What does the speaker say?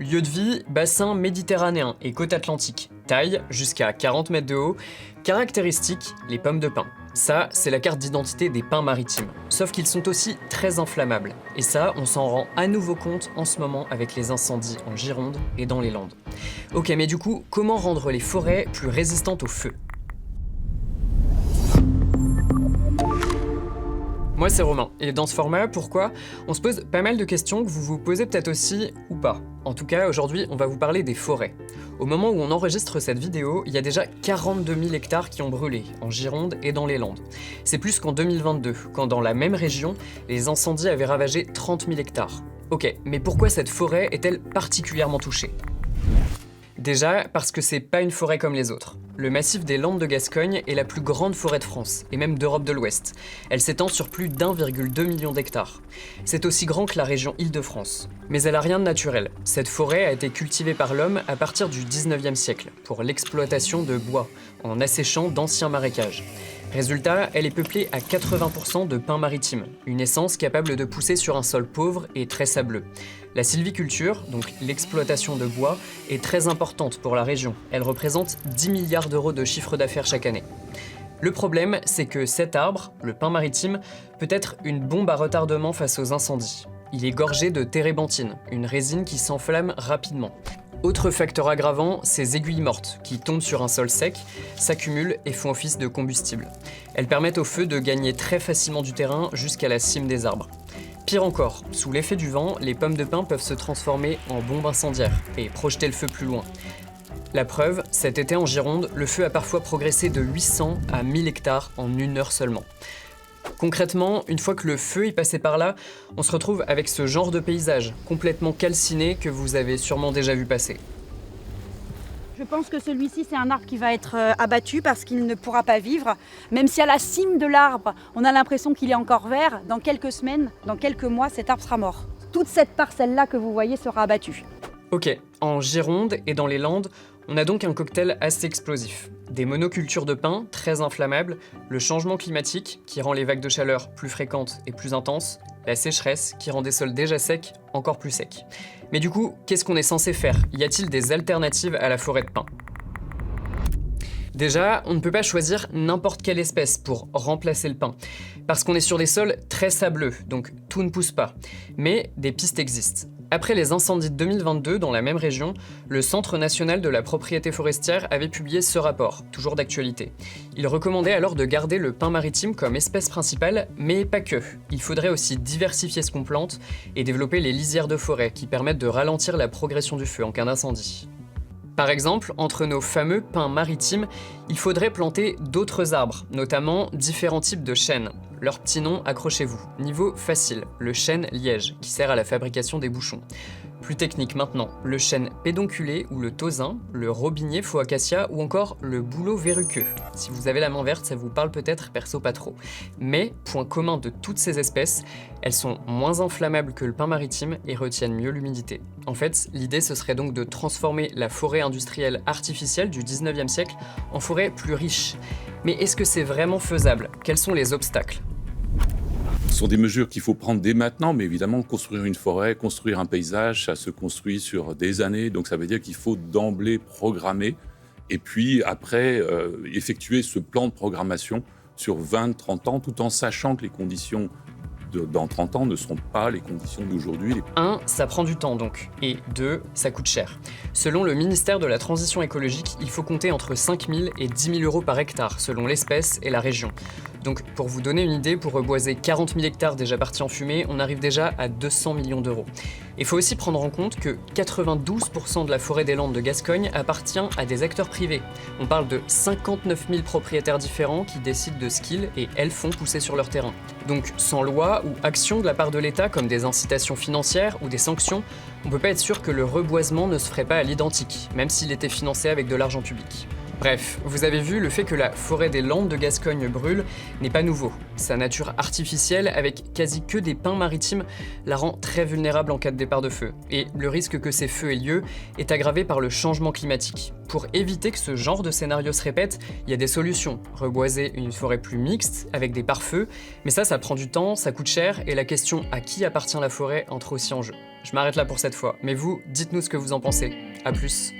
Lieu de vie, bassin méditerranéen et côte atlantique. Taille, jusqu'à 40 mètres de haut. Caractéristiques, les pommes de pin. Ça, c'est la carte d'identité des pins maritimes. Sauf qu'ils sont aussi très inflammables. Et ça, on s'en rend à nouveau compte en ce moment avec les incendies en Gironde et dans les Landes. Ok, mais du coup, comment rendre les forêts plus résistantes au feu ? Moi c'est Romain, et dans ce format, pourquoi ? On se pose pas mal de questions que vous vous posez peut-être aussi ou pas. En tout cas, aujourd'hui, on va vous parler des forêts. Au moment où on enregistre cette vidéo, il y a déjà 42 000 hectares qui ont brûlé, en Gironde et dans les Landes. C'est plus qu'en 2022, quand dans la même région, les incendies avaient ravagé 30 000 hectares. Ok, mais pourquoi cette forêt est-elle particulièrement touchée ? Déjà, parce que c'est pas une forêt comme les autres. Le massif des Landes de Gascogne est la plus grande forêt de France, et même d'Europe de l'Ouest. Elle s'étend sur plus d'1,2 million d'hectares. C'est aussi grand que la région Île-de-France. Mais elle a rien de naturel. Cette forêt a été cultivée par l'homme à partir du 19e siècle, pour l'exploitation de bois, en asséchant d'anciens marécages. Résultat, elle est peuplée à 80% de pins maritimes, une essence capable de pousser sur un sol pauvre et très sableux. La sylviculture, donc l'exploitation de bois, est très importante pour la région. Elle représente 10 milliards d'euros de chiffre d'affaires chaque année. Le problème, c'est que cet arbre, le pin maritime, peut être une bombe à retardement face aux incendies. Il est gorgé de térébenthine, une résine qui s'enflamme rapidement. Autre facteur aggravant, ces aiguilles mortes, qui tombent sur un sol sec, s'accumulent et font office de combustible. Elles permettent au feu de gagner très facilement du terrain jusqu'à la cime des arbres. Pire encore, sous l'effet du vent, les pommes de pin peuvent se transformer en bombes incendiaires et projeter le feu plus loin. La preuve, cet été en Gironde, le feu a parfois progressé de 800 à 1000 hectares en une heure seulement. Concrètement, une fois que le feu est passé par là, on se retrouve avec ce genre de paysage, complètement calciné que vous avez sûrement déjà vu passer. Je pense que celui-ci, c'est un arbre qui va être abattu parce qu'il ne pourra pas vivre. Même si à la cime de l'arbre, on a l'impression qu'il est encore vert, dans quelques semaines, dans quelques mois, cet arbre sera mort. Toute cette parcelle-là que vous voyez sera abattue. Ok, en Gironde et dans les Landes, on a donc un cocktail assez explosif. Des monocultures de pins très inflammables, le changement climatique qui rend les vagues de chaleur plus fréquentes et plus intenses, la sécheresse qui rend des sols déjà secs encore plus secs. Mais du coup, qu'est-ce qu'on est censé faire ? Y a-t-il des alternatives à la forêt de pins ? Déjà, on ne peut pas choisir n'importe quelle espèce pour remplacer le pin, parce qu'on est sur des sols très sableux, donc tout ne pousse pas. Mais des pistes existent. Après les incendies de 2022 dans la même région, le Centre national de la propriété forestière avait publié ce rapport, toujours d'actualité. Il recommandait alors de garder le pin maritime comme espèce principale, mais pas que. Il faudrait aussi diversifier ce qu'on plante et développer les lisières de forêt qui permettent de ralentir la progression du feu en cas d'incendie. Par exemple, entre nos fameux pins maritimes, il faudrait planter d'autres arbres, notamment différents types de chênes. Leur petit nom, accrochez-vous. Niveau facile, le chêne liège, qui sert à la fabrication des bouchons. Plus technique maintenant, le chêne pédonculé ou le tausin, le robinier faux acacia ou encore le bouleau verruqueux. Si vous avez la main verte, ça vous parle peut-être, perso pas trop. Mais, point commun de toutes ces espèces, elles sont moins inflammables que le pin maritime et retiennent mieux l'humidité. En fait, l'idée ce serait donc de transformer la forêt industrielle artificielle du 19e siècle en forêt plus riche. Mais est-ce que c'est vraiment faisable ? Quels sont les obstacles ? Ce sont des mesures qu'il faut prendre dès maintenant, mais évidemment, construire une forêt, construire un paysage, ça se construit sur des années. Donc ça veut dire qu'il faut d'emblée programmer et puis après effectuer ce plan de programmation sur 20-30 ans, tout en sachant que les conditions dans 30 ans ne seront pas les conditions d'aujourd'hui. 1, ça prend du temps donc, et 2, ça coûte cher. Selon le ministère de la Transition écologique, il faut compter entre 5 000 et 10 000 euros par hectare, selon l'espèce et la région. Donc pour vous donner une idée, pour reboiser 40 000 hectares déjà partis en fumée, on arrive déjà à 200 millions d'euros. Il faut aussi prendre en compte que 92% de la forêt des Landes de Gascogne appartient à des acteurs privés. On parle de 59 000 propriétaires différents qui décident de ce qu'ils et elles font pousser sur leur terrain. Donc sans loi ou action de la part de l'État comme des incitations financières ou des sanctions, on peut pas être sûr que le reboisement ne se ferait pas à l'identique, même s'il était financé avec de l'argent public. Bref, vous avez vu, le fait que la forêt des Landes de Gascogne brûle n'est pas nouveau. Sa nature artificielle, avec quasi que des pins maritimes, la rend très vulnérable en cas de départ de feu. Et le risque que ces feux aient lieu est aggravé par le changement climatique. Pour éviter que ce genre de scénario se répète, il y a des solutions. Reboiser une forêt plus mixte, avec des pare-feux, mais ça prend du temps, ça coûte cher, et la question à qui appartient la forêt entre aussi en jeu. Je m'arrête là pour cette fois, mais vous, dites-nous ce que vous en pensez. À plus.